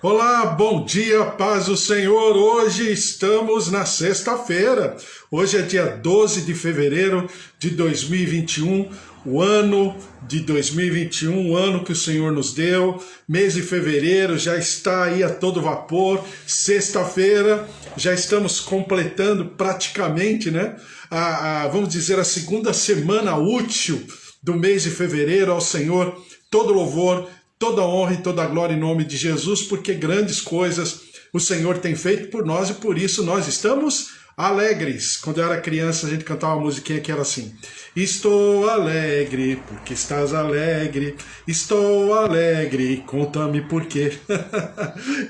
Olá, bom dia, paz do Senhor. Hoje estamos na sexta-feira. Hoje é dia 12 de fevereiro de 2021, o ano de 2021, o ano que o Senhor nos deu. Mês de fevereiro já está aí a todo vapor. Sexta-feira já estamos completando praticamente, né? Vamos dizer, a segunda semana útil do mês de fevereiro. Ao Senhor todo louvor, toda honra e toda glória em nome de Jesus, porque grandes coisas o Senhor tem feito por nós e por isso nós estamos alegres. Quando eu era criança a gente cantava uma musiquinha que era assim: estou alegre porque estás alegre, estou alegre, conta-me por quê.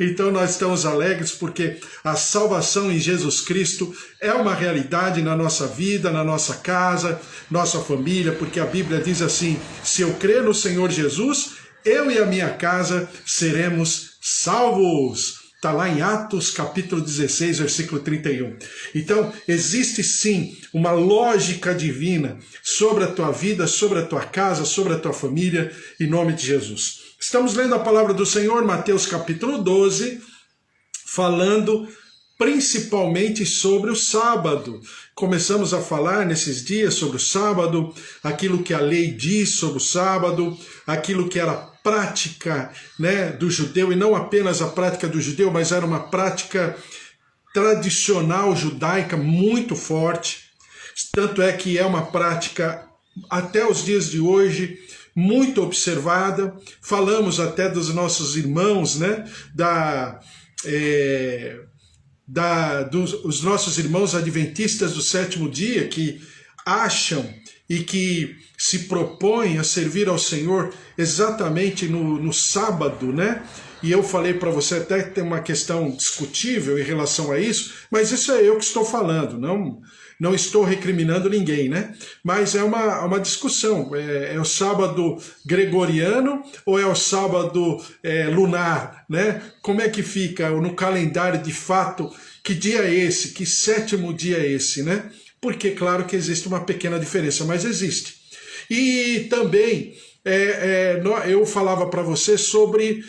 Então nós estamos alegres porque a salvação em Jesus Cristo é uma realidade na nossa vida, na nossa casa, nossa família, porque a Bíblia diz assim: se eu crer no Senhor Jesus, eu e a minha casa seremos salvos. Está lá em Atos capítulo 16, versículo 31. Então, existe sim uma lógica divina sobre a tua vida, sobre a tua casa, sobre a tua família, em nome de Jesus. Estamos lendo a palavra do Senhor, Mateus capítulo 12, falando principalmente sobre o sábado. Começamos a falar nesses dias sobre o sábado, aquilo que a lei diz sobre o sábado, aquilo que era prática, né, do judeu, e não apenas a prática do judeu, mas era uma prática tradicional judaica muito forte. Tanto é que é uma prática até os dias de hoje muito observada. Falamos até dos nossos irmãos, né, dos nossos irmãos adventistas do sétimo dia, que acham e que se propõem a servir ao Senhor exatamente no sábado, né? E eu falei para você até que tem uma questão discutível em relação a isso, mas isso é eu que estou falando, não estou recriminando ninguém, né? Mas é uma discussão. É o sábado gregoriano ou é o sábado lunar, né? Como é que fica no calendário de fato? Que dia é esse? Que sétimo dia é esse, né? Porque, claro que existe uma pequena diferença, mas existe. E também eu falava para você sobre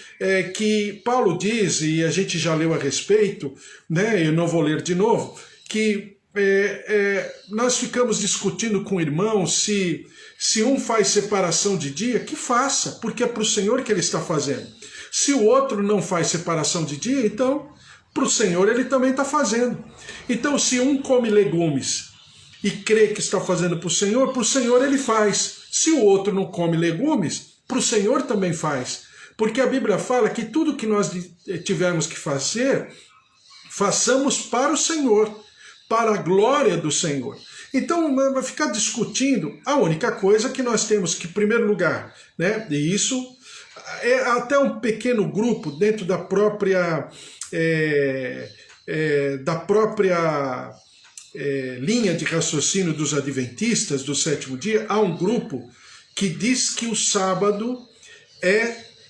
que Paulo diz, e a gente já leu a respeito, né? Eu não vou ler de novo, que nós ficamos discutindo com o irmão se um faz separação de dia, que faça, porque é para o Senhor que ele está fazendo. Se o outro não faz separação de dia, então para o Senhor ele também está fazendo. Então se um come legumes e crê que está fazendo para o Senhor ele faz. Se o outro não come legumes, para o Senhor também faz. Porque a Bíblia fala que tudo que nós tivermos que fazer, façamos para o Senhor, para a glória do Senhor. Então, vai ficar discutindo, a única coisa que nós temos que, em primeiro lugar, né, e isso é até um pequeno grupo dentro da própria linha de raciocínio dos adventistas do sétimo dia, há um grupo que diz que o sábado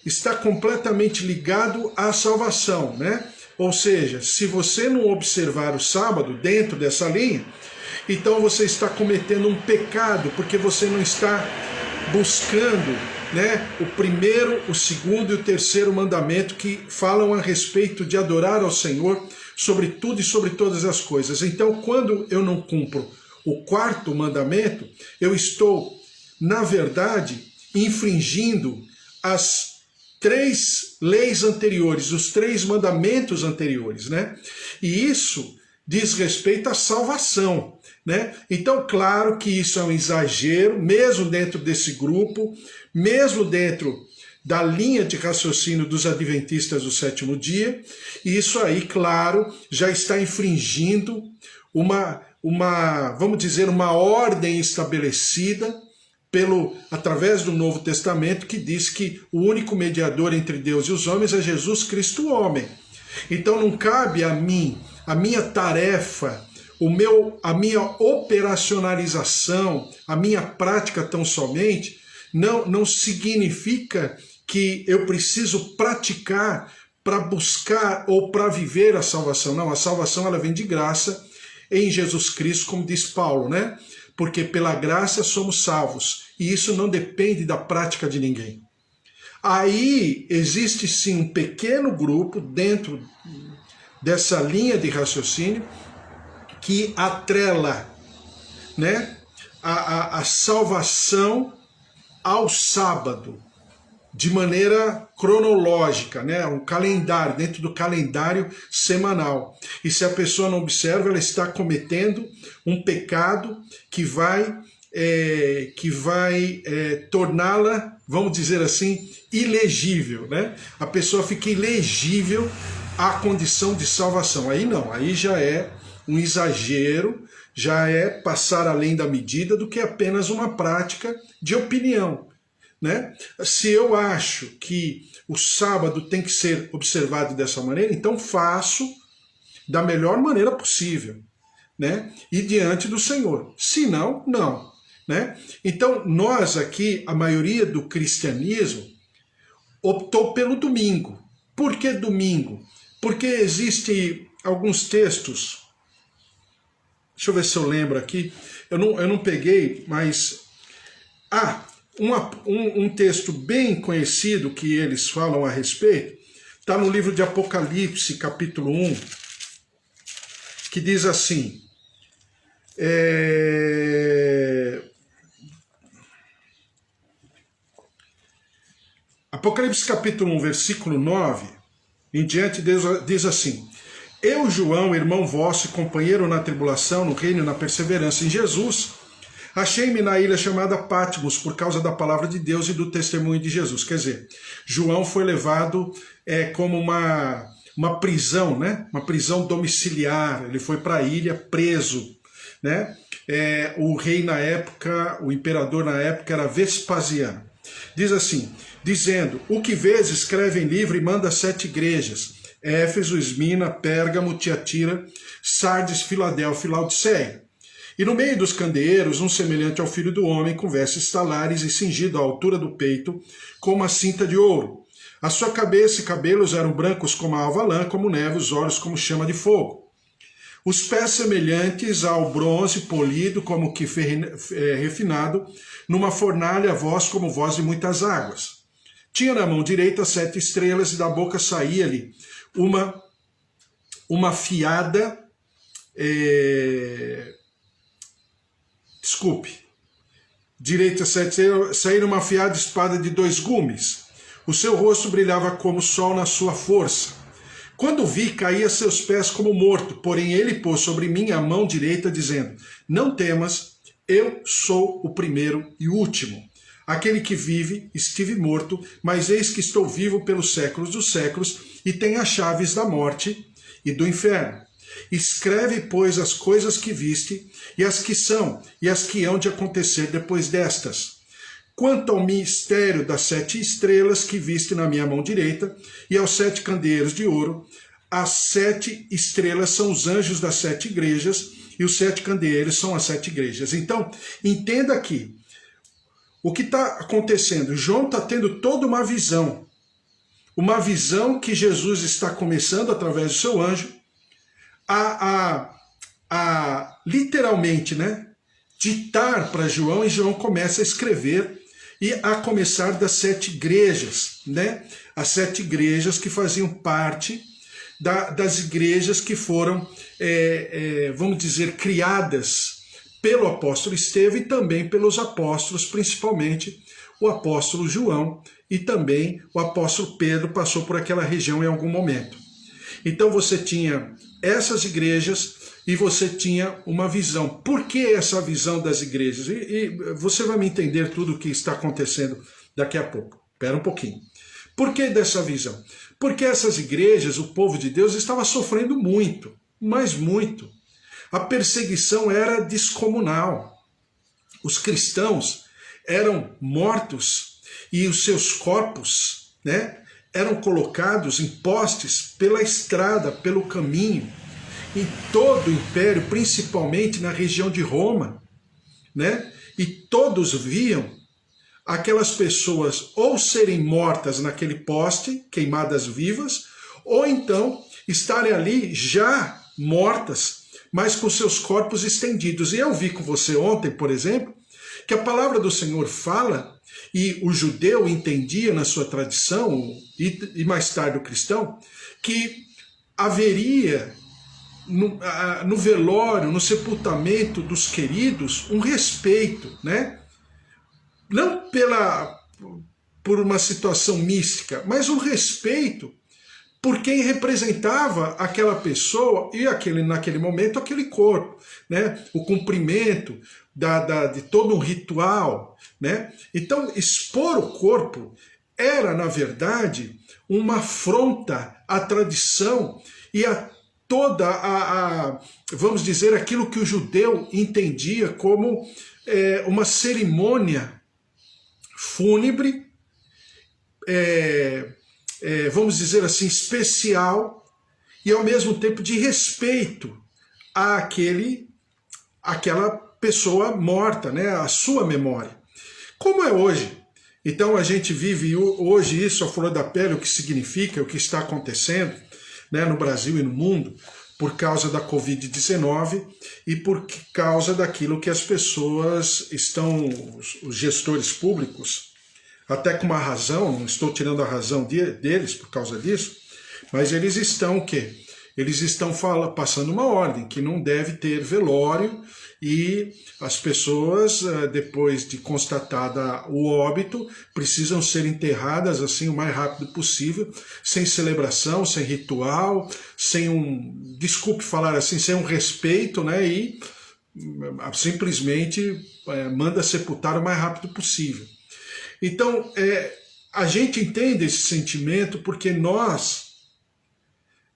está completamente ligado à salvação, né? Ou seja, se você não observar o sábado dentro dessa linha, então você está cometendo um pecado, porque você não está buscando, né, o primeiro, o segundo e o terceiro mandamento, que falam a respeito de adorar ao Senhor sobre tudo e sobre todas as coisas. Então, quando eu não cumpro o quarto mandamento, eu estou, na verdade, infringindo as 3 leis anteriores, os 3 mandamentos anteriores, né? E isso diz respeito à salvação, né? Então, claro que isso é um exagero, mesmo dentro desse grupo, mesmo dentro da linha de raciocínio dos adventistas do sétimo dia, e isso aí, claro, já está infringindo vamos dizer, uma ordem estabelecida através do Novo Testamento, que diz que o único mediador entre Deus e os homens é Jesus Cristo, o homem. Então não cabe a mim, a minha tarefa, a minha operacionalização, a minha prática tão somente, não significa que eu preciso praticar para buscar ou para viver a salvação. Não, a salvação ela vem de graça em Jesus Cristo, como diz Paulo, né? Porque pela graça somos salvos, e isso não depende da prática de ninguém. Aí existe sim um pequeno grupo dentro dessa linha de raciocínio que atrela, né, a salvação ao sábado, de maneira cronológica, né, um calendário, dentro do calendário semanal. E se a pessoa não observa, ela está cometendo um pecado que vai torná-la, vamos dizer assim, ilegível, né? A pessoa fica ilegível à condição de salvação. Aí não, aí já é um exagero, já é passar além da medida do que apenas uma prática de opinião, né? Se eu acho que o sábado tem que ser observado dessa maneira, então faço da melhor maneira possível, né? E diante do Senhor. Se não, não, né? Então nós aqui, a maioria do cristianismo optou pelo domingo. Por que domingo? Porque existem alguns textos, deixa eu ver se eu lembro aqui, eu não peguei, mas um texto bem conhecido que eles falam a respeito, está no livro de Apocalipse, capítulo 1, que diz assim, Apocalipse capítulo 1, versículo 9, em diante, Deus diz assim: eu, João, irmão vosso e companheiro na tribulação, no reino e na perseverança em Jesus, achei-me na ilha chamada Patmos por causa da palavra de Deus e do testemunho de Jesus. Quer dizer, João foi levado como uma prisão, né? Uma prisão domiciliar. Ele foi para a ilha preso, né? O rei na época, o imperador na época era Vespasiano. Diz assim, dizendo, o que vês, escreve em livro e manda 7 igrejas, Éfeso, Esmina, Pérgamo, Tiatira, Sardes, Filadélfia e Laodiceia. E no meio dos candeeiros, um semelhante ao filho do homem, com vestes talares e cingido à altura do peito, com uma cinta de ouro. A sua cabeça e cabelos eram brancos como a alva lã, como neve, os olhos como chama de fogo. Os pés semelhantes ao bronze polido, como que refinado, numa fornalha, a voz como voz de muitas águas. Tinha na mão direita 7 estrelas, e da boca saía-lhe uma fiada... direita 7, saíra uma afiada espada de 2 gumes. O seu rosto brilhava como o sol na sua força. Quando vi, caí a seus pés como morto, porém ele pôs sobre mim a mão direita, dizendo, não temas, eu sou o primeiro e o último. Aquele que vive, estive morto, mas eis que estou vivo pelos séculos dos séculos, e tenho as chaves da morte e do inferno. Escreve, pois, as coisas que viste, e as que são, e as que hão de acontecer depois destas. Quanto ao mistério das 7 estrelas que viste na minha mão direita, e aos 7 candeeiros de ouro, as 7 estrelas são os anjos das 7 igrejas, e os 7 candeeiros são as 7 igrejas. Então, entenda aqui, o que está acontecendo? João está tendo toda uma visão que Jesus está começando através do seu anjo, literalmente, né, ditar para João, e João começa a escrever, e a começar das 7 igrejas, né, as 7 igrejas que faziam parte das igrejas que foram, vamos dizer, criadas pelo apóstolo Estevão e também pelos apóstolos, principalmente o apóstolo João, e também o apóstolo Pedro passou por aquela região em algum momento. Então você tinha essas igrejas e você tinha uma visão. Por que essa visão das igrejas? E você vai me entender tudo o que está acontecendo daqui a pouco. Espera um pouquinho. Por que dessa visão? Porque essas igrejas, o povo de Deus, estava sofrendo muito, mas muito. A perseguição era descomunal. Os cristãos eram mortos e os seus corpos, né, eram colocados em postes pela estrada, pelo caminho, em todo o império, principalmente na região de Roma, né? E todos viam aquelas pessoas ou serem mortas naquele poste, queimadas vivas, ou então estarem ali já mortas, mas com seus corpos estendidos. E eu vi com você ontem, por exemplo, que a palavra do Senhor fala E o judeu entendia na sua tradição, e mais tarde o cristão, que haveria no velório, no sepultamento dos queridos, um respeito, né? Não por uma situação mística, mas um respeito por quem representava aquela pessoa e naquele momento aquele corpo, né? O cumprimento de todo um ritual, né? Então, expor o corpo era, na verdade, uma afronta à tradição e a toda vamos dizer, aquilo que o judeu entendia como uma cerimônia fúnebre, vamos dizer assim, especial e ao mesmo tempo de respeito àquela pessoa morta, né, a sua memória. Como é hoje? Então a gente vive hoje isso à flor da pele, o que significa, o que está acontecendo, né, no Brasil e no mundo, por causa da Covid-19 e por causa daquilo que as pessoas os gestores públicos, até com uma razão, não estou tirando a razão deles por causa disso, mas eles estão o quê? Eles estão passando uma ordem que não deve ter velório e as pessoas, depois de constatada o óbito, precisam ser enterradas assim o mais rápido possível, sem celebração, sem ritual, desculpe falar assim, sem um respeito, né? E simplesmente manda sepultar o mais rápido possível. Então, a gente entende esse sentimento porque nós,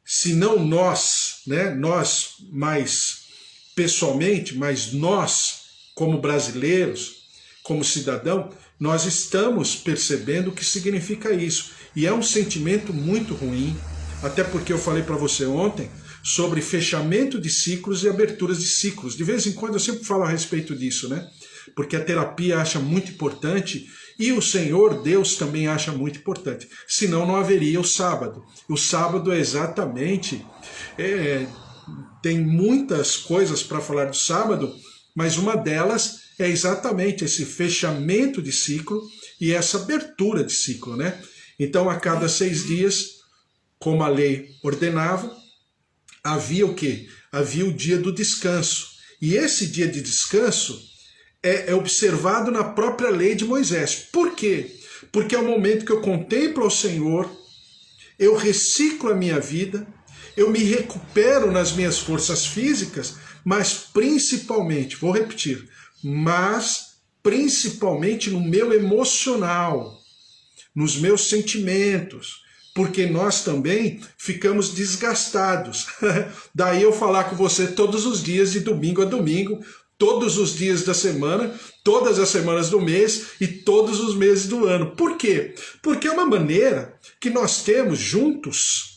se não nós, né, nós mais pessoalmente, mas nós, como brasileiros, como cidadão, nós estamos percebendo o que significa isso. E é um sentimento muito ruim, até porque eu falei para você ontem sobre fechamento de ciclos e aberturas de ciclos. De vez em quando eu sempre falo a respeito disso, né? Porque a terapia acha muito importante e o Senhor Deus também acha muito importante. Senão não haveria o sábado. O sábado é exatamente... tem muitas coisas para falar do sábado, mas uma delas é exatamente esse fechamento de ciclo e essa abertura de ciclo, né? Então, a cada 6 dias, como a lei ordenava, havia o quê? Havia o dia do descanso. E esse dia de descanso é observado na própria lei de Moisés. Por quê? Porque é o momento que eu contemplo ao Senhor, eu reciclo a minha vida, eu me recupero nas minhas forças físicas, mas principalmente, vou repetir, mas principalmente no meu emocional, nos meus sentimentos, porque nós também ficamos desgastados. Daí eu falar com você todos os dias, de domingo a domingo, todos os dias da semana, todas as semanas do mês e todos os meses do ano. Por quê? Porque é uma maneira que nós temos juntos,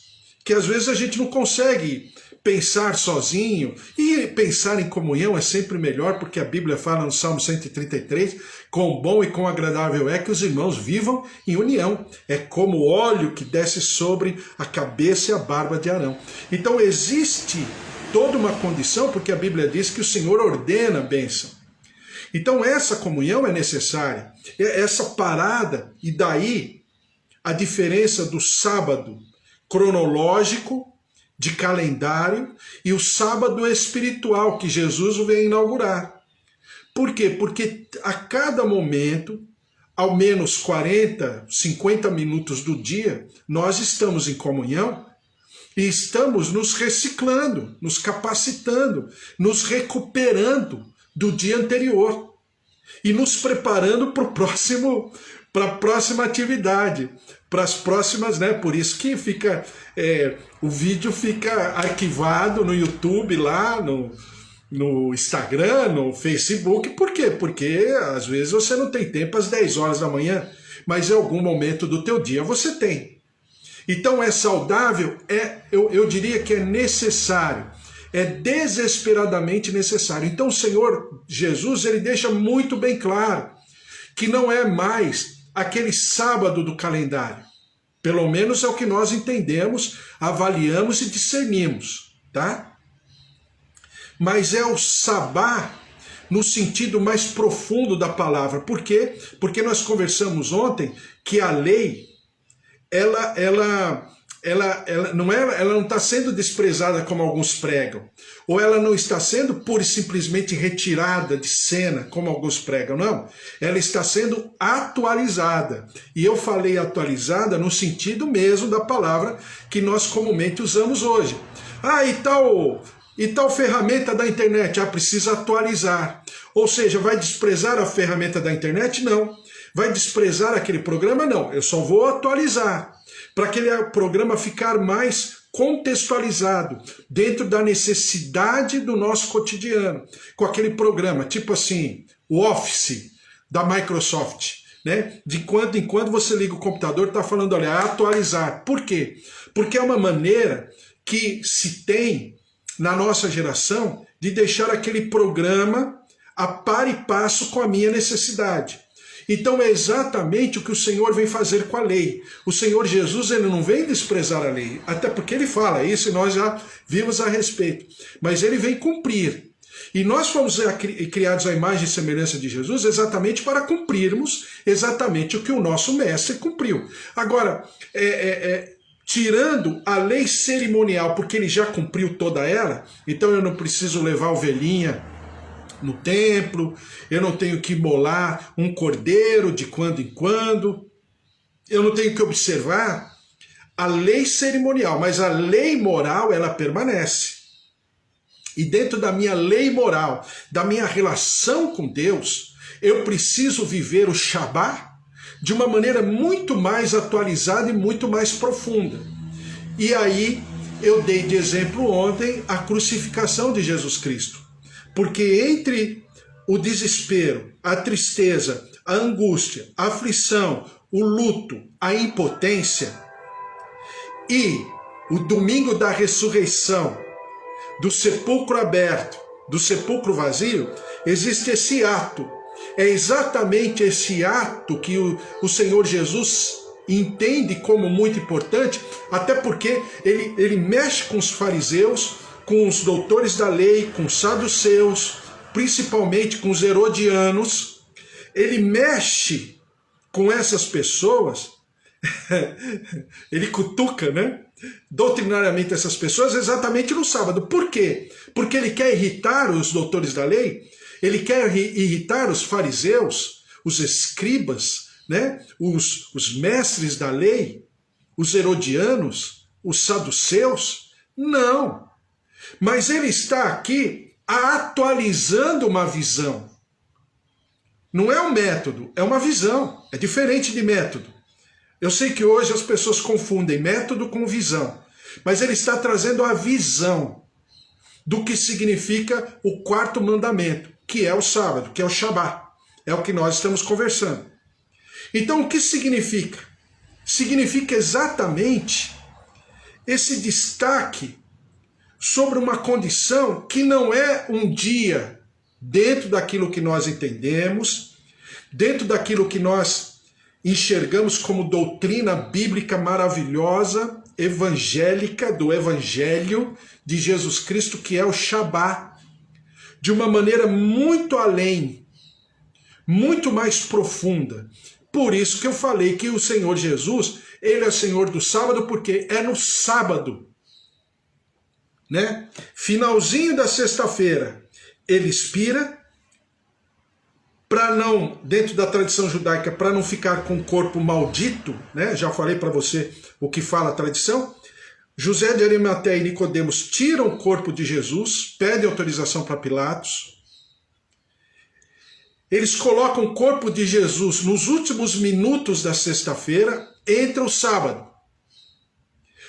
que às vezes a gente não consegue pensar sozinho, e pensar em comunhão é sempre melhor, porque a Bíblia fala no Salmo 133, quão bom e quão agradável é que os irmãos vivam em união. É como o óleo que desce sobre a cabeça e a barba de Arão. Então existe toda uma condição, porque a Bíblia diz que o Senhor ordena a bênção. Então essa comunhão é necessária, essa parada, e daí a diferença do sábado cronológico, de calendário, e o sábado espiritual que Jesus vem inaugurar. Por quê? Porque a cada momento, ao menos 40, 50 minutos do dia, nós estamos em comunhão e estamos nos reciclando, nos capacitando, nos recuperando do dia anterior e nos preparando para a próxima atividade, para as próximas, né? Por isso que fica o vídeo fica arquivado no YouTube, lá no Instagram, no Facebook. Por quê? Porque às vezes você não tem tempo às 10 horas da manhã, mas em algum momento do teu dia você tem. Então é saudável, eu diria que é necessário, é desesperadamente necessário. Então o Senhor Jesus, ele deixa muito bem claro que não é mais aquele sábado do calendário. Pelo menos é o que nós entendemos, avaliamos e discernimos, tá? Mas é o sabá no sentido mais profundo da palavra. Por quê? Porque nós conversamos ontem que a lei, ela não está sendo desprezada como alguns pregam, ou ela não está sendo pura e simplesmente retirada de cena, como alguns pregam, não. Ela está sendo atualizada. E eu falei atualizada no sentido mesmo da palavra que nós comumente usamos hoje. E tal ferramenta da internet? Precisa atualizar. Ou seja, vai desprezar a ferramenta da internet? Não. Vai desprezar aquele programa? Não. Eu só vou atualizar para aquele programa ficar mais contextualizado dentro da necessidade do nosso cotidiano, com aquele programa, tipo assim, o Office da Microsoft, né? De quando em quando você liga o computador e está falando, olha, atualizar. Por quê? Porque é uma maneira que se tem na nossa geração de deixar aquele programa a par e passo com a minha necessidade. Então é exatamente o que o Senhor vem fazer com a lei. O Senhor Jesus, ele não vem desprezar a lei, até porque ele fala isso e nós já vimos a respeito, mas ele vem cumprir. E nós fomos criados à imagem e semelhança de Jesus exatamente para cumprirmos exatamente o que o nosso mestre cumpriu. Agora, tirando a lei cerimonial, porque ele já cumpriu toda ela, então eu não preciso levar ovelhinha no templo, eu não tenho que imolar um cordeiro de quando em quando, eu não tenho que observar a lei cerimonial, mas a lei moral, ela permanece. E dentro da minha lei moral, da minha relação com Deus, eu preciso viver o Shabá de uma maneira muito mais atualizada e muito mais profunda. E aí eu dei de exemplo ontem a crucificação de Jesus Cristo. Porque entre o desespero, a tristeza, a angústia, a aflição, o luto, a impotência e o domingo da ressurreição, do sepulcro aberto, do sepulcro vazio, existe esse ato. É exatamente esse ato que o Senhor Jesus entende como muito importante, até porque ele mexe com os fariseus, com os doutores da lei, com os saduceus, principalmente com os herodianos. Ele mexe com essas pessoas, ele cutuca, né? Doutrinariamente essas pessoas exatamente no sábado. Por quê? Porque ele quer irritar os doutores da lei, ele quer irritar os fariseus, os escribas, né? Os mestres da lei, os herodianos, os saduceus. Não. Mas ele está aqui atualizando uma visão. Não é um método, é uma visão. É diferente de método. Eu sei que hoje as pessoas confundem método com visão, mas ele está trazendo a visão do que significa o quarto mandamento, que é o sábado, que é o Shabá. É o que nós estamos conversando. Então, o que significa? Significa exatamente esse destaque sobre uma condição que não é um dia dentro daquilo que nós entendemos, dentro daquilo que nós enxergamos como doutrina bíblica maravilhosa, evangélica, do Evangelho de Jesus Cristo, que é o Shabá, de uma maneira muito além, muito mais profunda. Por isso que eu falei que o Senhor Jesus, ele é Senhor do sábado, porque é no sábado, né? Finalzinho da sexta-feira, ele expira, para não, dentro da tradição judaica, para não ficar com o corpo maldito, né? Já falei para você o que fala a tradição. José de Arimateia e Nicodemos tiram o corpo de Jesus, pedem autorização para Pilatos. Eles colocam o corpo de Jesus nos últimos minutos da sexta-feira, entra o sábado.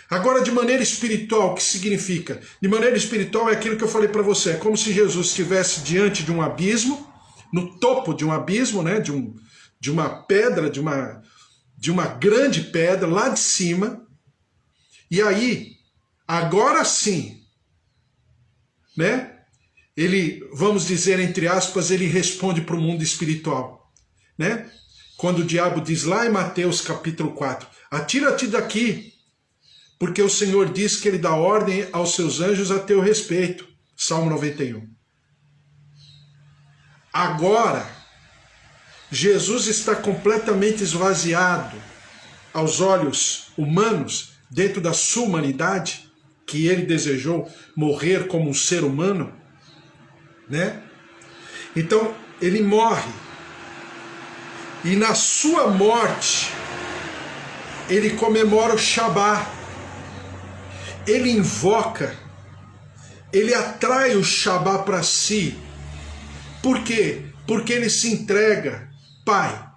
Agora, de maneira espiritual, o que significa? De maneira espiritual é aquilo que eu falei para você, é como se Jesus estivesse diante de um abismo, no topo de um abismo, né? de uma pedra, de uma grande pedra lá de cima, e aí, agora sim, né? Ele, vamos dizer, entre aspas, ele responde para o mundo espiritual, né? Quando o diabo diz lá em Mateus capítulo 4, atira-te daqui, porque o Senhor diz que ele dá ordem aos seus anjos a teu respeito. Salmo 91. Agora, Jesus está completamente esvaziado aos olhos humanos, dentro da sua humanidade, que ele desejou morrer como um ser humano, né? Então, ele morre. E na sua morte, ele comemora o Shabá. Ele invoca, ele atrai o Shabá para si. Por quê? Porque ele se entrega, Pai,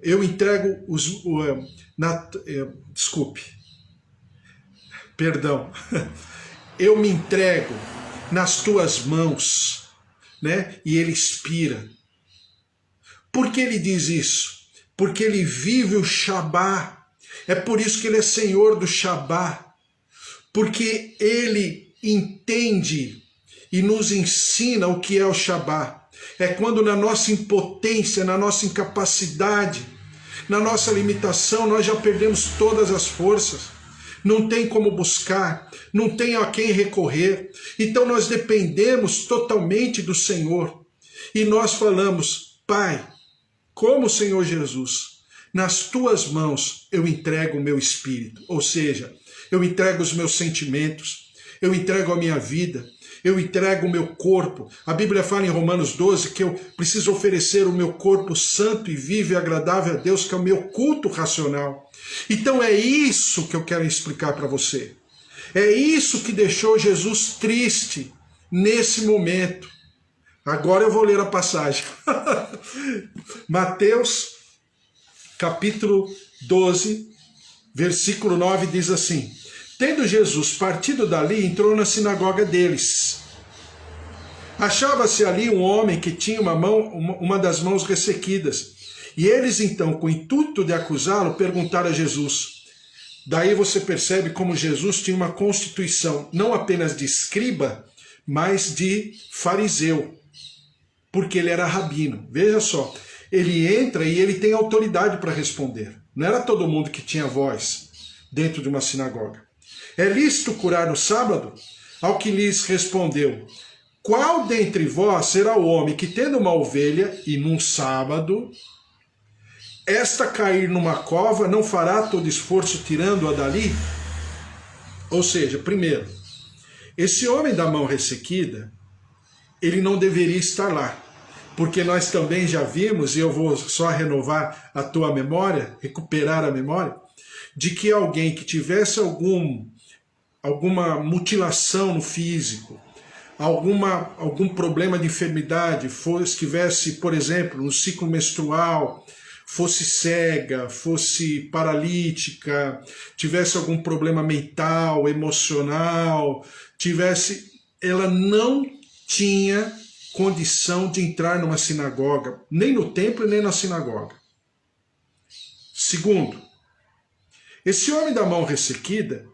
eu entrego desculpe, perdão, eu me entrego nas tuas mãos, né? E ele expira. Por que ele diz isso? Porque ele vive o Shabá. É por isso que ele é Senhor do Shabá. Porque ele entende e nos ensina o que é o Shabá. É quando na nossa impotência, na nossa incapacidade, na nossa limitação, nós já perdemos todas as forças. Não tem como buscar, não tem a quem recorrer. Então nós dependemos totalmente do Senhor. E nós falamos, Pai, como Senhor Jesus, nas tuas mãos eu entrego o meu espírito. Ou seja, eu entrego os meus sentimentos, eu entrego a minha vida, eu entrego o meu corpo. A Bíblia fala em Romanos 12 que eu preciso oferecer o meu corpo santo e vivo e agradável a Deus, que é o meu culto racional. Então é isso que eu quero explicar para você. É isso que deixou Jesus triste nesse momento. Agora eu vou ler a passagem. Mateus, capítulo 12, versículo 9, diz assim: Tendo Jesus partido dali, entrou na sinagoga deles. Achava-se ali um homem que tinha uma das mãos ressequidas. E eles então, com o intuito de acusá-lo, perguntaram a Jesus. Daí você percebe como Jesus tinha uma constituição, não apenas de escriba, mas de fariseu. Porque ele era rabino. Veja só, ele entra e ele tem autoridade para responder. Não era todo mundo que tinha voz dentro de uma sinagoga. É lícito curar no sábado? Ao que lhes respondeu, qual dentre vós será o homem que, tendo uma ovelha e num sábado, esta cair numa cova, não fará todo esforço tirando-a dali? Ou seja, primeiro, esse homem da mão ressequida, ele não deveria estar lá. Porque nós também já vimos, e eu vou só renovar a tua memória, recuperar a memória, de que alguém que tivesse alguma mutilação no físico, algum problema de enfermidade, estivesse, por exemplo, no ciclo menstrual, fosse cega, fosse paralítica, tivesse algum problema mental, emocional, ela não tinha condição de entrar numa sinagoga, nem no templo e nem na sinagoga. Segundo, esse homem da mão ressequida,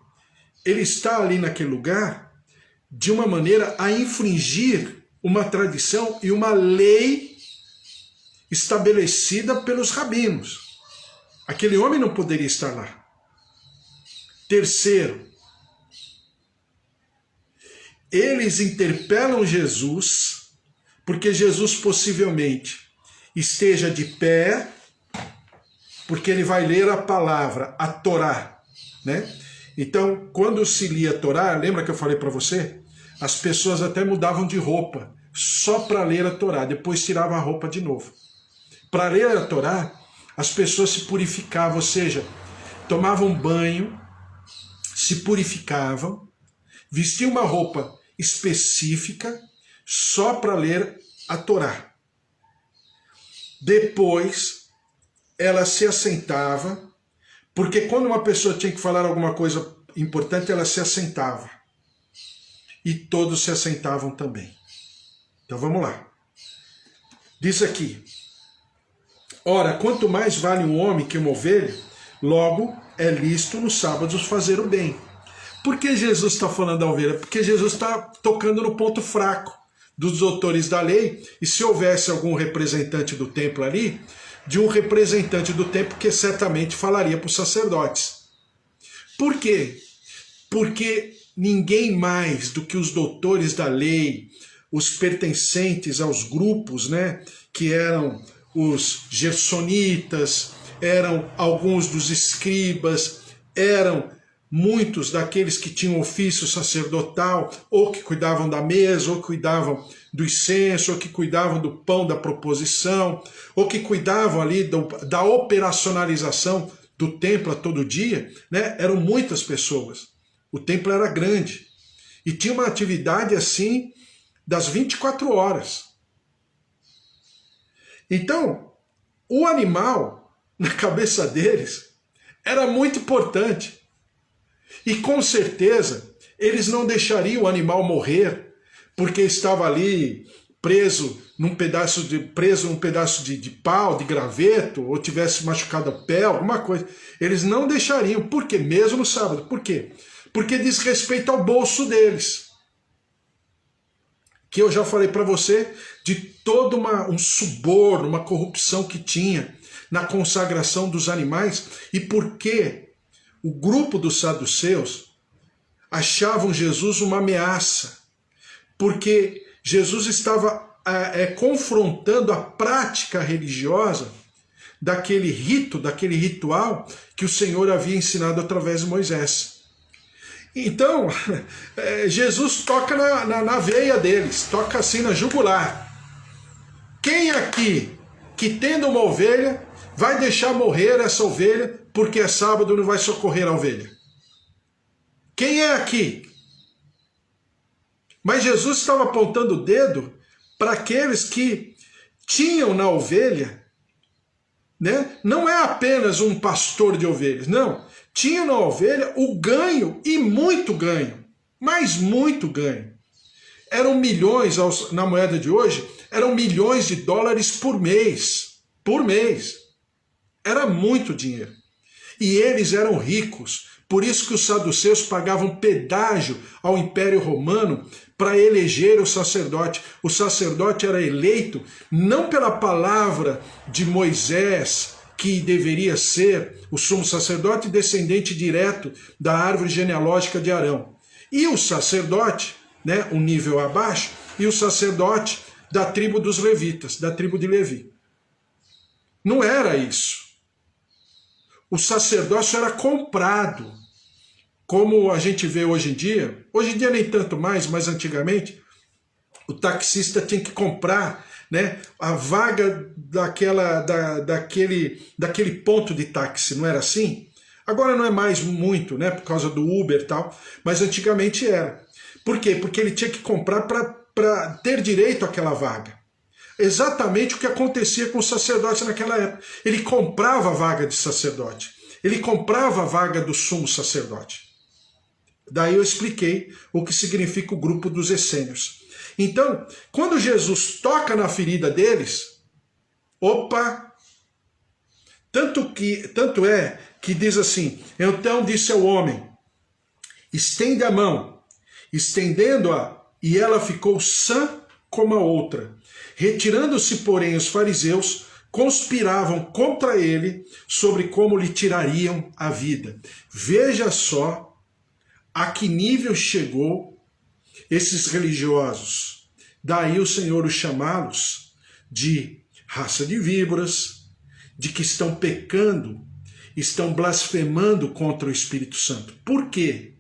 ele está ali naquele lugar de uma maneira a infringir uma tradição e uma lei estabelecida pelos rabinos. Aquele homem não poderia estar lá. Terceiro, eles interpelam Jesus, porque Jesus possivelmente esteja de pé, porque ele vai ler a palavra, a Torá, né? Então, quando se lia a Torá, lembra que eu falei para você? As pessoas até mudavam de roupa, só para ler a Torá, depois tiravam a roupa de novo. Para ler a Torá, as pessoas se purificavam, ou seja, tomavam banho, se purificavam, vestiam uma roupa específica, só para ler a Torá. Depois, ela se assentava, porque quando uma pessoa tinha que falar alguma coisa importante, ela se assentava. E todos se assentavam também. Então vamos lá. Diz aqui, ora, quanto mais vale um homem que uma ovelha, logo é lícito nos sábados fazer o bem. Por que Jesus está falando da ovelha? Porque Jesus está tocando no ponto fraco dos doutores da lei, e se houvesse algum representante do templo ali, de um representante do templo que certamente falaria para os sacerdotes. Por quê? Porque ninguém mais do que os doutores da lei, os pertencentes aos grupos, né, que eram os gersonitas, eram alguns dos escribas, eram muitos daqueles que tinham ofício sacerdotal, ou que cuidavam da mesa, ou cuidavam do incenso, ou que cuidavam do pão da proposição, ou que cuidavam ali da operacionalização do templo a todo dia, né? Eram muitas pessoas. O templo era grande e tinha uma atividade assim das 24 horas. Então, o animal, na cabeça deles, era muito importante. E com certeza, eles não deixariam o animal morrer porque estava ali preso num pedaço de pau, de graveto, ou tivesse machucado a pé, alguma coisa. Eles não deixariam. Por quê? Mesmo no sábado. Por quê? Porque diz respeito ao bolso deles. Que eu já falei para você de todo um suborno, uma corrupção que tinha na consagração dos animais, e por que o grupo dos saduceus achavam Jesus uma ameaça, porque Jesus estava confrontando a prática religiosa daquele rito, daquele ritual que o Senhor havia ensinado através de Moisés. Então, Jesus toca na veia deles, toca assim na jugular. Quem aqui que tendo uma ovelha vai deixar morrer essa ovelha porque é sábado e não vai socorrer a ovelha? Quem é aqui? Mas Jesus estava apontando o dedo para aqueles que tinham na ovelha, né? Não é apenas um pastor de ovelhas, não. Tinha na ovelha o ganho, e muito ganho, mas muito ganho. Eram milhões, na moeda de hoje, eram milhões de dólares por mês. Por mês. Era muito dinheiro. E eles eram ricos. Por isso que os saduceus pagavam pedágio ao Império Romano para eleger o sacerdote. O sacerdote era eleito não pela palavra de Moisés, que deveria ser o sumo sacerdote descendente direto da árvore genealógica de Arão. E o sacerdote, né, um nível abaixo, e o sacerdote da tribo dos levitas, da tribo de Levi. Não era isso. O sacerdócio era comprado, como a gente vê hoje em dia nem tanto mais, mas antigamente, o taxista tinha que comprar, né, a vaga daquele ponto de táxi, não era assim? Agora não é mais muito, né, por causa do Uber e tal, mas antigamente era. Por quê? Porque ele tinha que comprar para ter direito àquela vaga. Exatamente o que acontecia com o sacerdote naquela época. Ele comprava a vaga de sacerdote. Ele comprava a vaga do sumo sacerdote. Daí eu expliquei o que significa o grupo dos essênios. Então, quando Jesus toca na ferida deles, opa! Tanto é que diz assim, então disse ao homem, estende a mão, estendendo-a, e ela ficou sã como a outra. Retirando-se, porém, os fariseus, conspiravam contra ele sobre como lhe tirariam a vida. Veja só a que nível chegou esses religiosos. Daí o Senhor os chamá-los de raça de víboras, de que estão pecando, estão blasfemando contra o Espírito Santo. Por quê?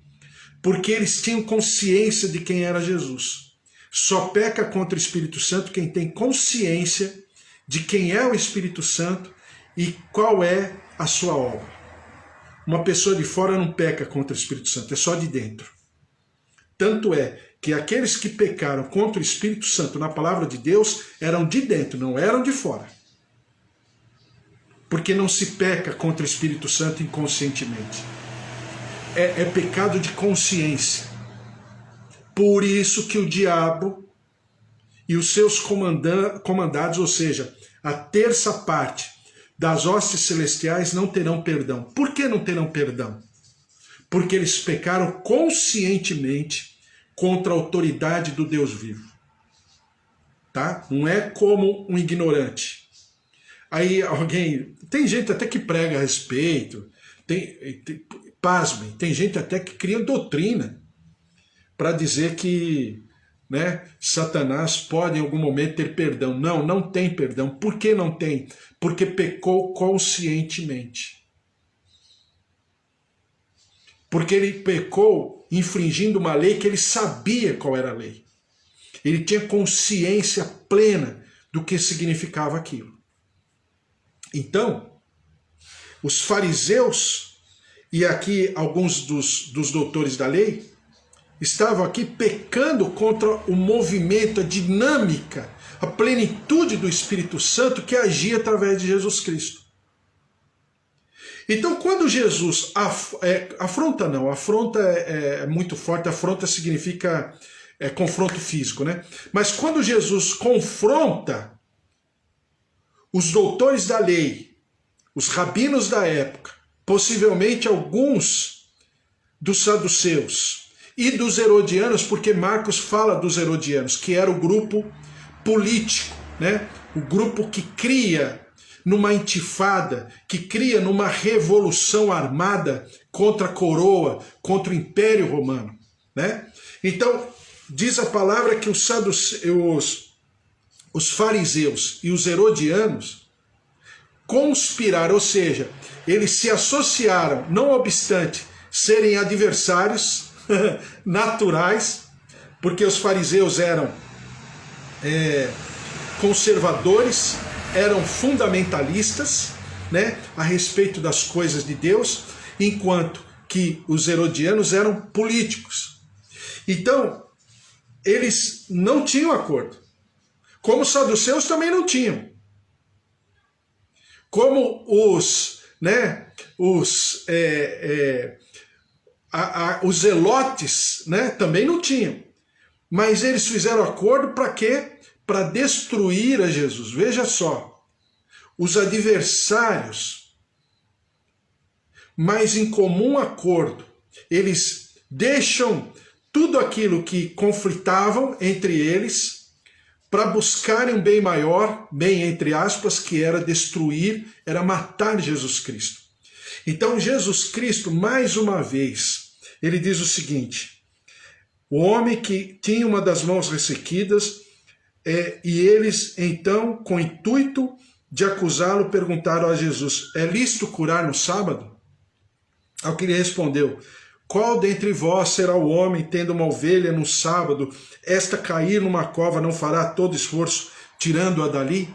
Porque eles tinham consciência de quem era Jesus. Só peca contra o Espírito Santo quem tem consciência de quem é o Espírito Santo e qual é a sua obra. Uma pessoa de fora não peca contra o Espírito Santo, é só de dentro. Tanto é que aqueles que pecaram contra o Espírito Santo na palavra de Deus eram de dentro, não eram de fora. Porque não se peca contra o Espírito Santo inconscientemente. É pecado de consciência. Por isso que o diabo e os seus comandados, ou seja, a terça parte das hostes celestiais não terão perdão. Por que não terão perdão? Porque eles pecaram conscientemente contra a autoridade do Deus vivo. Tá? Não é como um ignorante. Aí alguém... Tem gente até que prega a respeito, pasmem, tem gente até que cria doutrina para dizer que, né, Satanás pode em algum momento ter perdão. Não, não tem perdão. Por que não tem? Porque pecou conscientemente. Porque ele pecou infringindo uma lei que ele sabia qual era a lei. Ele tinha consciência plena do que significava aquilo. Então, os fariseus, e aqui alguns dos doutores da lei, estavam aqui pecando contra o movimento, a dinâmica, a plenitude do Espírito Santo que agia através de Jesus Cristo. Então, quando Jesus afronta é muito forte, afronta significa confronto físico, né? Mas quando Jesus confronta os doutores da lei, os rabinos da época, possivelmente alguns dos saduceus e dos herodianos, porque Marcos fala dos herodianos, que era o grupo político, né? O grupo que cria numa intifada, que cria numa revolução armada contra a coroa, contra o Império Romano, né? Então, diz a palavra que os fariseus e os herodianos conspiraram, ou seja, eles se associaram, não obstante serem adversários naturais, porque os fariseus eram conservadores, eram fundamentalistas, né, a respeito das coisas de Deus, enquanto que os herodianos eram políticos. Então, eles não tinham acordo. Como os saduceus também não tinham. Como os zelotes, né, também não tinham. Mas eles fizeram acordo para quê? Para destruir a Jesus. Veja só, os adversários, mas em comum acordo, eles deixam tudo aquilo que conflitavam entre eles para buscarem um bem maior, bem entre aspas, que era destruir, era matar Jesus Cristo. Então Jesus Cristo, mais uma vez, ele diz o seguinte: o homem que tinha uma das mãos ressequidas, e eles então, com o intuito de acusá-lo, perguntaram a Jesus: é lícito curar no sábado? Ao que ele respondeu: qual dentre vós será o homem, tendo uma ovelha no sábado, esta cair numa cova, não fará todo esforço tirando-a dali?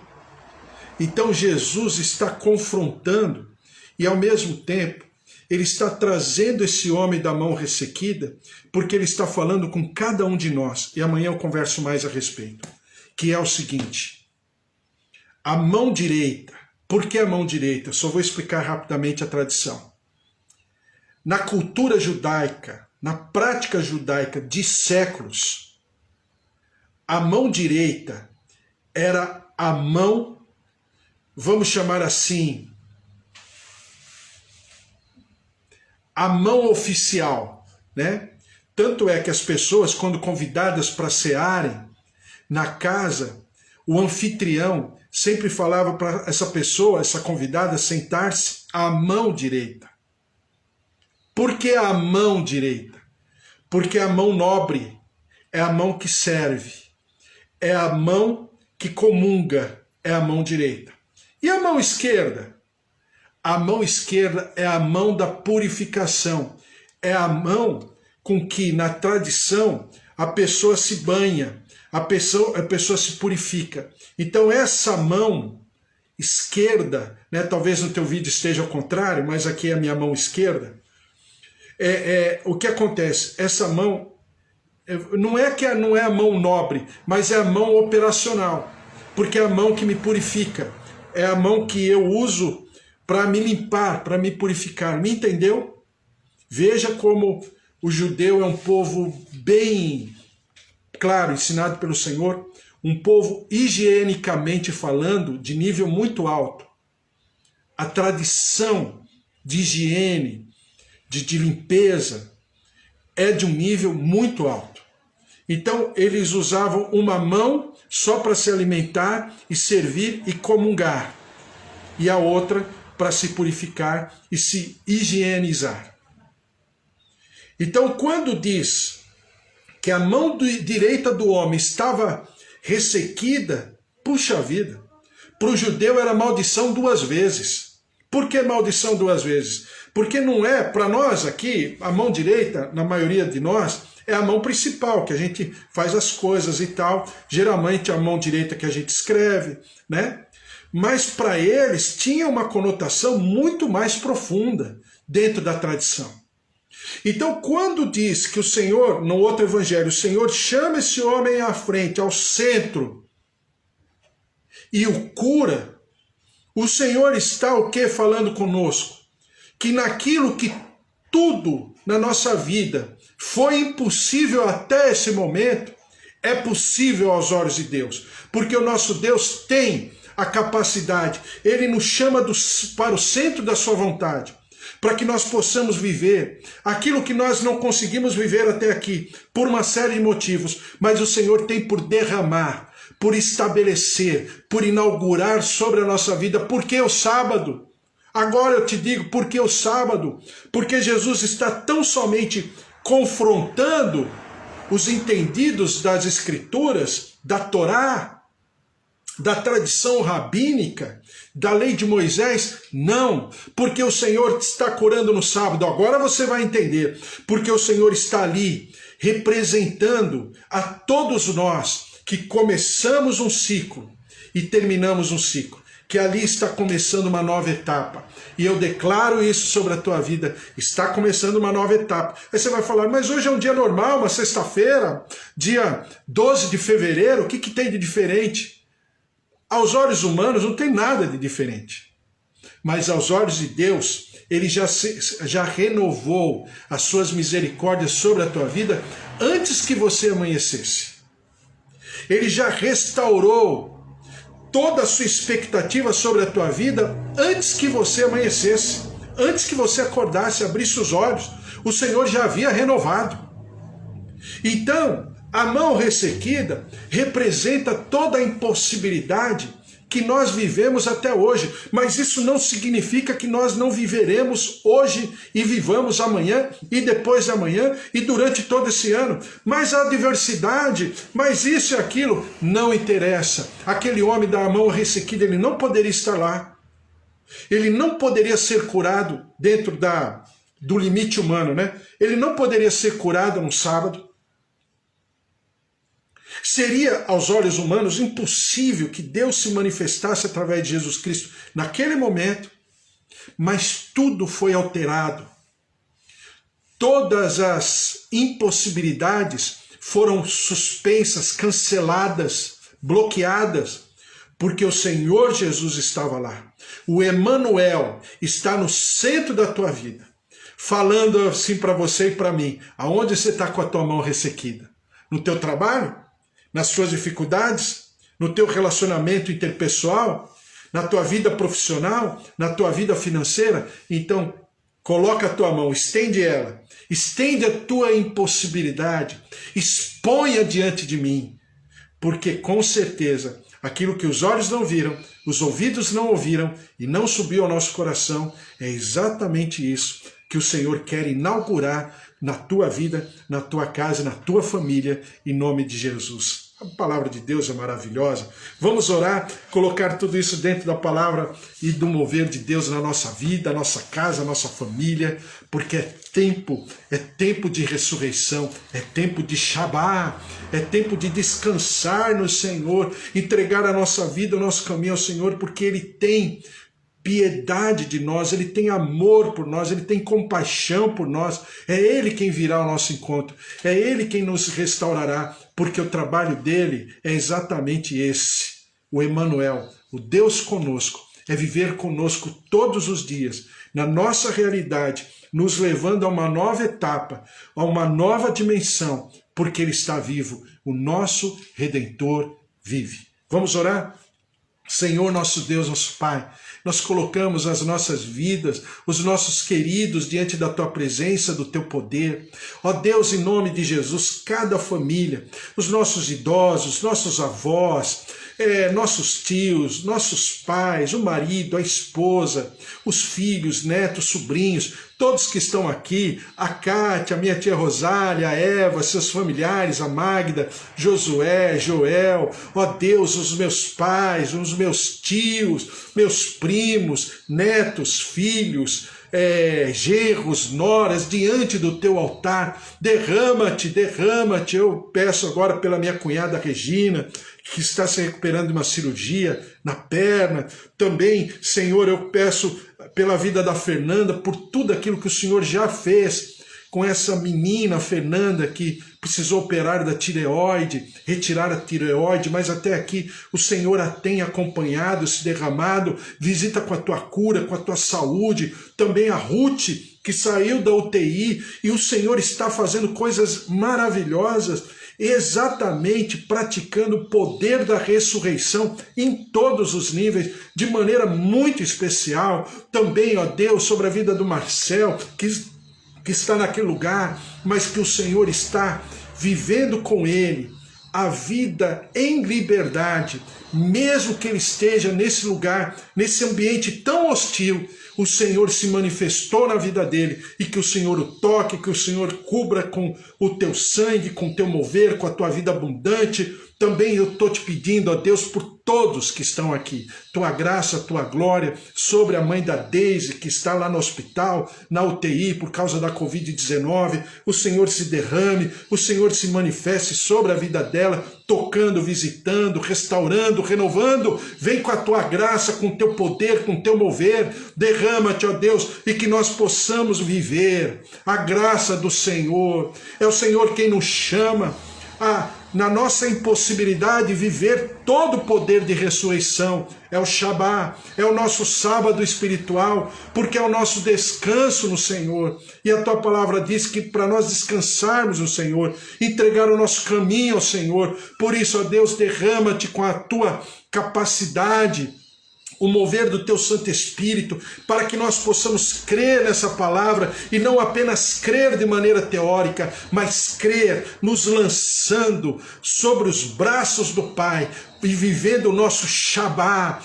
Então Jesus está confrontando e ao mesmo tempo ele está trazendo esse homem da mão ressequida, porque ele está falando com cada um de nós, e amanhã eu converso mais a respeito, que é o seguinte: a mão direita. Por que a mão direita? Só vou explicar rapidamente a tradição. Na cultura judaica, na prática judaica de séculos, a mão direita era a mão, vamos chamar assim, a mão oficial, né? Tanto é que as pessoas, quando convidadas para cearem na casa, o anfitrião sempre falava para essa pessoa, essa convidada, sentar-se à mão direita. Por que a mão direita? Porque a mão nobre é a mão que serve, é a mão que comunga, é a mão direita. E a mão esquerda? A mão esquerda é a mão da purificação, é a mão com que, na tradição, a pessoa se banha, a pessoa se purifica. Então essa mão esquerda, né, talvez no teu vídeo esteja ao contrário, mas aqui é a minha mão esquerda, o que acontece? Essa mão não é que não é a mão nobre, mas é a mão operacional, porque é a mão que me purifica, é a mão que eu uso para me limpar, para me purificar. Me entendeu? Veja como o judeu é um povo bem claro, ensinado pelo Senhor, um povo higienicamente falando de nível muito alto. A tradição de higiene, de limpeza, é de um nível muito alto. Então, eles usavam uma mão só para se alimentar e servir e comungar, e a outra para se purificar e se higienizar. Então, quando diz que a mão direita do homem estava ressequida, puxa vida, para o judeu era maldição 2 vezes. Por que maldição 2 vezes? Porque não é, para nós aqui, a mão direita, na maioria de nós, é a mão principal, que a gente faz as coisas e tal. Geralmente a mão direita que a gente escreve, né? Mas para eles tinha uma conotação muito mais profunda dentro da tradição. Então, quando diz que o Senhor, no outro evangelho, o Senhor chama esse homem à frente, ao centro, e o cura, o Senhor está o quê? Falando conosco? Que naquilo que tudo na nossa vida foi impossível até esse momento, é possível aos olhos de Deus. Porque o nosso Deus tem a capacidade, Ele nos chama para o centro da sua vontade, para que nós possamos viver aquilo que nós não conseguimos viver até aqui, por uma série de motivos, mas o Senhor tem por derramar, por estabelecer, por inaugurar sobre a nossa vida. Por que o sábado? Agora eu te digo, por que o sábado? Porque Jesus está tão somente confrontando os entendidos das Escrituras, da Torá, da tradição rabínica, da lei de Moisés? Não, porque o Senhor está curando no sábado. Agora você vai entender, porque o Senhor está ali representando a todos nós que começamos um ciclo e terminamos um ciclo, que ali está começando uma nova etapa. E eu declaro isso sobre a tua vida, está começando uma nova etapa. Aí você vai falar, mas hoje é um dia normal, uma sexta-feira, dia 12 de fevereiro, o que tem de diferente? Aos olhos humanos não tem nada de diferente. Mas aos olhos de Deus, Ele já renovou as suas misericórdias sobre a tua vida antes que você amanhecesse. Ele já restaurou toda a sua expectativa sobre a tua vida antes que você amanhecesse, antes que você acordasse, abrisse os olhos. O Senhor já havia renovado. Então, a mão ressequida representa toda a impossibilidade que nós vivemos até hoje, mas isso não significa que nós não viveremos hoje e vivamos amanhã e depois de amanhã e durante todo esse ano. Mas a adversidade, mas isso e aquilo, não interessa. Aquele homem da mão ressequida, ele não poderia estar lá. Ele não poderia ser curado dentro do limite humano, né? Ele não poderia ser curado no sábado. Seria, aos olhos humanos, impossível que Deus se manifestasse através de Jesus Cristo naquele momento, mas tudo foi alterado. Todas as impossibilidades foram suspensas, canceladas, bloqueadas, porque o Senhor Jesus estava lá. O Emanuel está no centro da tua vida, falando assim para você e para mim, aonde você está com a tua mão ressequida? No teu trabalho? Nas suas dificuldades, no teu relacionamento interpessoal, na tua vida profissional, na tua vida financeira? Então, coloca a tua mão, estende ela, estende a tua impossibilidade, exponha diante de mim, porque com certeza aquilo que os olhos não viram, os ouvidos não ouviram e não subiu ao nosso coração, é exatamente isso que o Senhor quer inaugurar na tua vida, na tua casa, na tua família, em nome de Jesus. A palavra de Deus é maravilhosa. Vamos orar, colocar tudo isso dentro da palavra e do mover de Deus na nossa vida, nossa casa, nossa família, porque é tempo de ressurreição, é tempo de Shabá, é tempo de descansar no Senhor, entregar a nossa vida, o nosso caminho ao Senhor, porque Ele tem piedade de nós, Ele tem amor por nós, Ele tem compaixão por nós, é Ele quem virá ao nosso encontro, é Ele quem nos restaurará, porque o trabalho dele é exatamente esse, o Emanuel, o Deus conosco, é viver conosco todos os dias, na nossa realidade, nos levando a uma nova etapa, a uma nova dimensão, porque Ele está vivo, o nosso Redentor vive. Vamos orar? Senhor, nosso Deus, nosso Pai, nós colocamos as nossas vidas, os nossos queridos diante da Tua presença, do Teu poder. Ó Deus, em nome de Jesus, cada família, os nossos idosos, nossos avós, nossos tios, nossos pais, o marido, a esposa, os filhos, netos, sobrinhos, todos que estão aqui, a Cátia, a minha tia Rosália, a Eva, seus familiares, a Magda, Josué, Joel, ó Deus, os meus pais, os meus tios, meus primos, netos, filhos, genros, noras, diante do teu altar, derrama-te, derrama-te. Eu peço agora pela minha cunhada Regina, que está se recuperando de uma cirurgia na perna. Também, Senhor, eu peço pela vida da Fernanda, por tudo aquilo que o Senhor já fez com essa menina, Fernanda, que precisou operar da tireoide, retirar a tireoide, mas até aqui o Senhor a tem acompanhado, se derramado. Visita com a tua cura, com a tua saúde. Também a Ruth, que saiu da UTI, e o Senhor está fazendo coisas maravilhosas, exatamente praticando o poder da ressurreição em todos os níveis, de maneira muito especial. Também, ó Deus, sobre a vida do Marcel, que está naquele lugar, mas que o Senhor está vivendo com ele a vida em liberdade, mesmo que ele esteja nesse lugar, nesse ambiente tão hostil. O Senhor se manifestou na vida dele, e que o Senhor o toque, que o Senhor cubra com o teu sangue, com o teu mover, com a tua vida abundante. Também eu estou te pedindo, ó Deus, por todos que estão aqui, tua graça, tua glória, sobre a mãe da Deise, que está lá no hospital, na UTI, por causa da Covid-19, o Senhor se derrame, o Senhor se manifeste sobre a vida dela, tocando, visitando, restaurando, renovando. Vem com a tua graça, com o teu poder, com o teu mover, derrama-te, ó Deus, e que nós possamos viver a graça do Senhor. É o Senhor quem nos chama na nossa impossibilidade, viver todo o poder de ressurreição. É o Shabá, é o nosso sábado espiritual, porque é o nosso descanso no Senhor. E a tua palavra diz que para nós descansarmos no Senhor, entregar o nosso caminho ao Senhor. Por isso, ó Deus, derrama-te com a tua capacidade, o mover do teu Santo Espírito, para que nós possamos crer nessa palavra, e não apenas crer de maneira teórica, mas crer nos lançando sobre os braços do Pai, e vivendo o nosso Shabá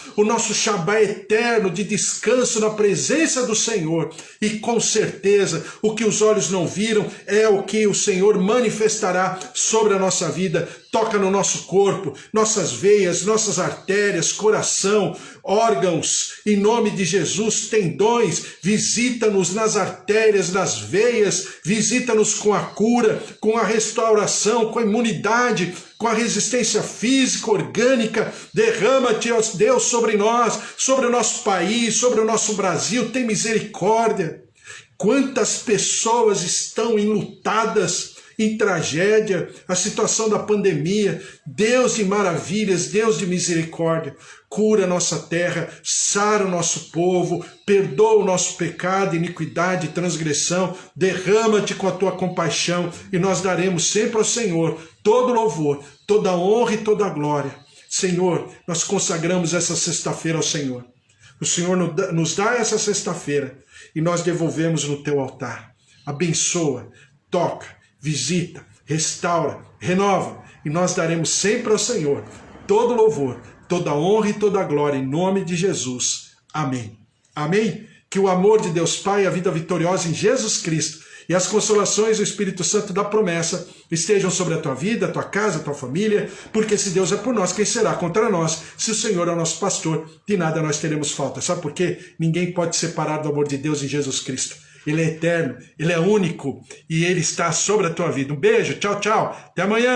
eterno de descanso na presença do Senhor. E com certeza o que os olhos não viram é o que o Senhor manifestará sobre a nossa vida. Toca no nosso corpo, nossas veias, nossas artérias, coração, órgãos, em nome de Jesus, tendões. Visita-nos nas artérias, nas veias, visita-nos com a cura, com a restauração, com a imunidade, com a resistência física, orgânica. Derrama-te, ó Deus, sobre nós, sobre o nosso país, sobre o nosso Brasil. Tem misericórdia. Quantas pessoas estão enlutadas, em tragédia, a situação da pandemia. Deus de maravilhas, Deus de misericórdia, cura a nossa terra, sara o nosso povo, perdoa o nosso pecado, iniquidade e transgressão. Derrama-te com a tua compaixão, e nós daremos sempre ao Senhor todo louvor, toda honra e toda glória. Senhor, nós consagramos essa sexta-feira ao Senhor. O Senhor nos dá essa sexta-feira e nós devolvemos no teu altar. Abençoa, toca, visita, restaura, renova, e nós daremos sempre ao Senhor todo louvor, toda honra e toda glória, em nome de Jesus. Amém. Amém? Que o amor de Deus Pai, a vida vitoriosa em Jesus Cristo e as consolações do Espírito Santo da promessa estejam sobre a tua vida, a tua casa, a tua família, porque se Deus é por nós, quem será contra nós? Se o Senhor é o nosso pastor, de nada nós teremos falta. Sabe por quê? Ninguém pode separar do amor de Deus em Jesus Cristo. Ele é eterno, Ele é único, e Ele está sobre a tua vida. Um beijo, tchau, tchau, até amanhã.